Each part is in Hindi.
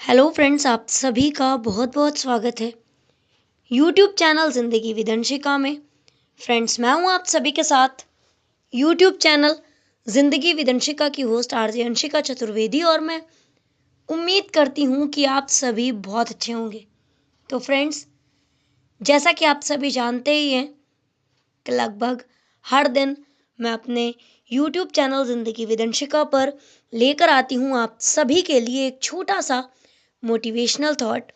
हेलो फ्रेंड्स, आप सभी का बहुत बहुत स्वागत है यूट्यूब चैनल ज़िंदगी विद अंशिका में। फ्रेंड्स, मैं हूं आप सभी के साथ यूट्यूब चैनल ज़िंदगी विद अंशिका की होस्ट आरजे अंशिका चतुर्वेदी, और मैं उम्मीद करती हूं कि आप सभी बहुत अच्छे होंगे। तो फ्रेंड्स, जैसा कि आप सभी जानते ही हैं कि लगभग हर दिन मैं अपने यूट्यूब चैनल ज़िंदगी विद अंशिका पर लेकर आती हूं आप सभी के लिए एक छोटा सा मोटिवेशनल थॉट।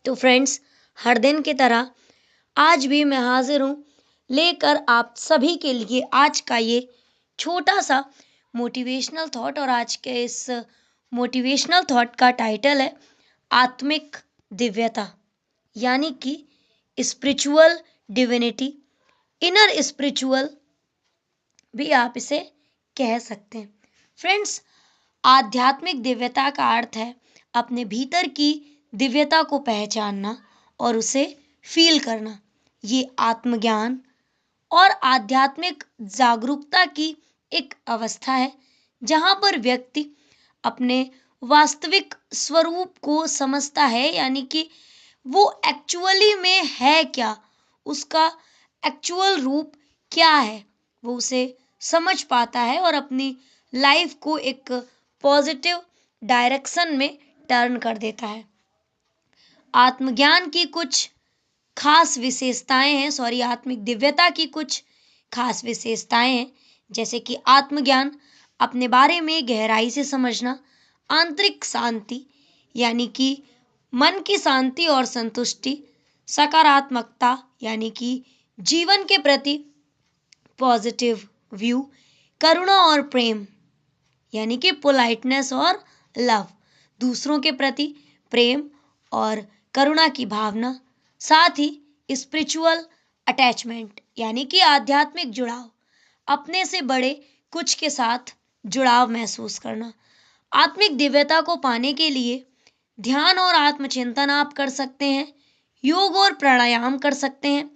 तो फ्रेंड्स, हर दिन की तरह आज भी मैं हाजिर हूँ लेकर आप सभी के लिए आज का ये छोटा सा मोटिवेशनल थॉट। और आज के इस मोटिवेशनल थॉट का टाइटल है आत्मिक दिव्यता, यानी कि स्पिरिचुअल डिविनिटी, इनर स्पिरिचुअल भी आप इसे कह सकते हैं। फ्रेंड्स, आध्यात्मिक दिव्यता का अर्थ है अपने भीतर की दिव्यता को पहचानना और उसे फील करना। ये आत्मज्ञान और आध्यात्मिक जागरूकता की एक अवस्था है जहां पर व्यक्ति अपने वास्तविक स्वरूप को समझता है, यानी कि वो एक्चुअली में है क्या, उसका एक्चुअल रूप क्या है, वो उसे समझ पाता है और अपनी लाइफ को एक पॉजिटिव डायरेक्शन में टर्न कर देता है। आत्मज्ञान की कुछ खास विशेषताएं हैं, आत्मिक दिव्यता की कुछ खास विशेषताएं हैं, जैसे कि आत्मज्ञान, अपने बारे में गहराई से समझना, आंतरिक शांति यानी कि मन की शांति और संतुष्टि, सकारात्मकता यानी कि जीवन के प्रति पॉजिटिव व्यू, करुणा और प्रेम यानी कि पोलाइटनेस और लव, दूसरों के प्रति प्रेम और करुणा की भावना, साथ ही स्पिरिचुअल अटैचमेंट यानी कि आध्यात्मिक जुड़ाव, अपने से बड़े कुछ के साथ जुड़ाव महसूस करना। आत्मिक दिव्यता को पाने के लिए ध्यान और आत्मचिंतन आप कर सकते हैं, योग और प्राणायाम कर सकते हैं,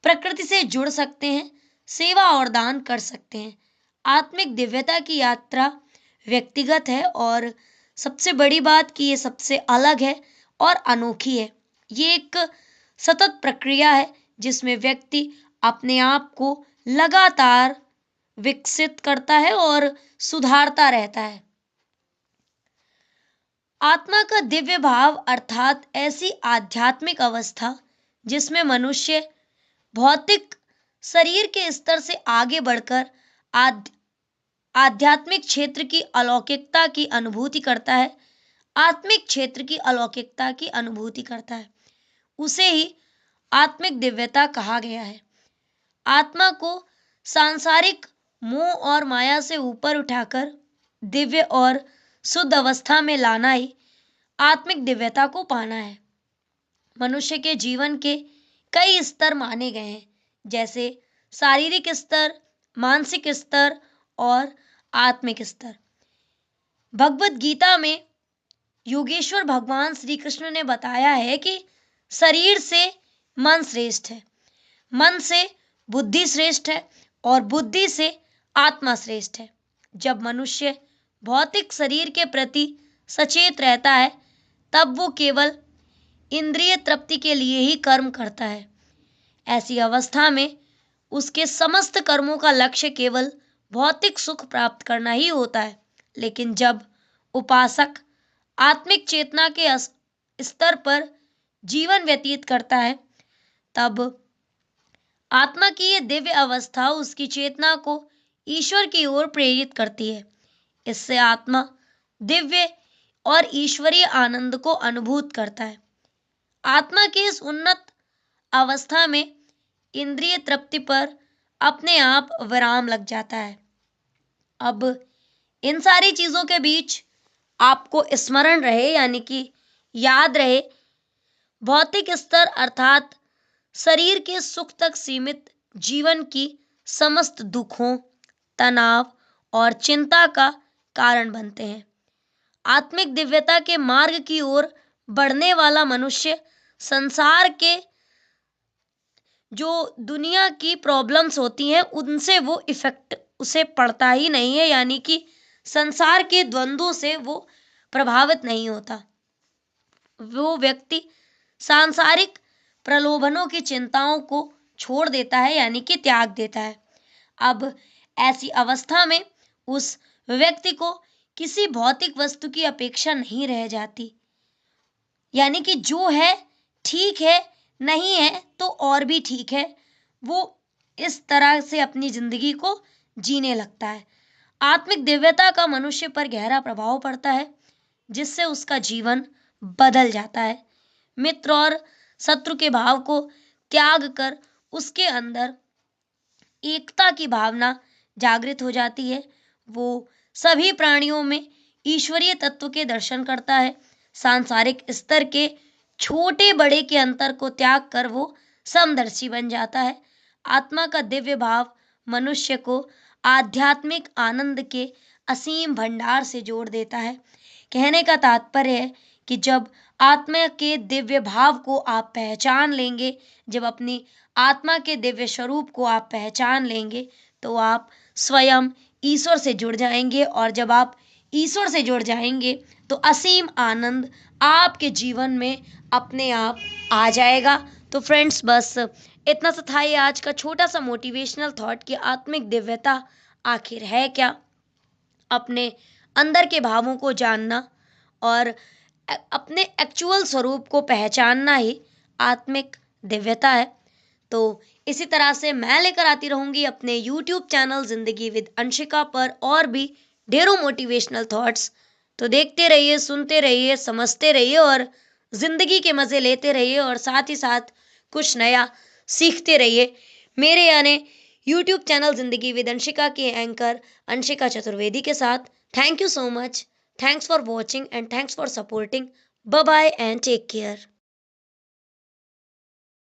प्रकृति से जुड़ सकते हैं, सेवा और दान कर सकते हैं। आत्मिक दिव्यता की यात्रा व्यक्तिगत है और सबसे बड़ी बात कि ये सबसे अलग है और अनोखी है। ये एक सतत प्रक्रिया है जिसमें व्यक्ति अपने आप को लगातार विकसित करता है और सुधारता रहता है। आत्मा का दिव्य भाव अर्थात ऐसी आध्यात्मिक अवस्था जिसमें मनुष्य भौतिक शरीर के स्तर से आगे बढ़कर आध्यात्मिक क्षेत्र की अलौकिकता की अनुभूति करता है, आत्मिक क्षेत्र की अलौकिकता की अनुभूति करता है, उसे ही आत्मिक दिव्यता कहा गया है। आत्मा को सांसारिक मोह और माया से ऊपर उठाकर दिव्य और शुद्ध अवस्था में लाना ही आत्मिक दिव्यता को पाना है। मनुष्य के जीवन के कई स्तर माने गए हैं, जैसे शारीरिक स्तर, मानसिक स्तर और आत्मिक स्तर। भगवत गीता में योगेश्वर भगवान श्री कृष्ण ने बताया है कि शरीर से मन श्रेष्ठ है, मन से बुद्धि श्रेष्ठ है और बुद्धि से आत्मा श्रेष्ठ है। जब मनुष्य भौतिक शरीर के प्रति सचेत रहता है तब वो केवल इंद्रिय तृप्ति के लिए ही कर्म करता है। ऐसी अवस्था में उसके समस्त कर्मों का लक्ष्य केवल भौतिक सुख प्राप्त करना ही होता है। लेकिन जब उपासक आत्मिक चेतना के स्तर पर जीवन व्यतीत करता है तब आत्मा की यह दिव्य अवस्था उसकी चेतना को ईश्वर की ओर प्रेरित करती है। इससे आत्मा दिव्य और ईश्वरीय आनंद को अनुभूत करता है। आत्मा की इस उन्नत अवस्था में इंद्रिय तृप्ति पर अपने आप विराम लग जाता है। अब इन सारी चीजों के बीच आपको स्मरण रहे, यानी कि याद रहे, भौतिक स्तर अर्थात शरीर के सुख तक सीमित जीवन की समस्त दुखों, तनाव और चिंता का कारण बनते हैं। आत्मिक दिव्यता के मार्ग की ओर बढ़ने वाला मनुष्य संसार के जो दुनिया की प्रॉब्लम्स होती हैं उनसे वो इफेक्ट उसे पड़ता ही नहीं है, यानी कि संसार के द्वंद्वों से वो प्रभावित नहीं होता। वो व्यक्ति सांसारिक प्रलोभनों की चिंताओं को छोड़ देता है, यानी कि त्याग देता है। अब ऐसी अवस्था में उस व्यक्ति को किसी भौतिक वस्तु की अपेक्षा नहीं रह जाती, यानी कि जो है ठीक है, नहीं है तो और भी ठीक है। वो इस तरह से अपनी जिंदगी को जीने लगता है। आत्मिक दिव्यता का मनुष्य पर गहरा प्रभाव पड़ता है, जिससे उसका जीवन बदल जाता है। मित्र और शत्रु के भाव को त्याग कर उसके अंदर एकता की भावना जागृत हो जाती है। वो सभी प्राणियों में ईश्वरीय तत्व के दर्शन करता है। सांसारिक स्तर के छोटे बड़े के अंतर को त्याग कर वो समदर्शी बन जाता है। आत्मा का दिव्य भाव मनुष्य को आध्यात्मिक आनंद के असीम भंडार से जोड़ देता है। कहने का तात्पर्य है कि जब आत्मा के दिव्य भाव को आप पहचान लेंगे, जब अपनी आत्मा के दिव्य स्वरूप को आप पहचान लेंगे, तो आप स्वयं ईश्वर से जुड़ जाएंगे, और जब आप ईश्वर से जुड़ जाएंगे तो असीम आनंद आपके जीवन में अपने आप आ जाएगा। तो फ्रेंड्स, बस इतना सा था ये आज का छोटा सा मोटिवेशनल थॉट कि आत्मिक दिव्यता आखिर है क्या। अपने अंदर के भावों को जानना और अपने एक्चुअल स्वरूप को पहचानना ही आत्मिक दिव्यता है। तो इसी तरह से मैं लेकर आती रहूंगी अपने YouTube चैनल जिंदगी विद अंशिका पर और भी ढेरों मोटिवेशनल थॉट्स। तो देखते रहिए, सुनते रहिए, समझते रहिए और जिंदगी के मजे लेते रहिए, और साथ ही साथ कुछ नया सीखते रहिए मेरे यानी YouTube चैनल जिंदगी विद अंशिका के एंकर अंशिका चतुर्वेदी के साथ। Thank you so much, thanks for watching and thanks for supporting. Bye bye and take care.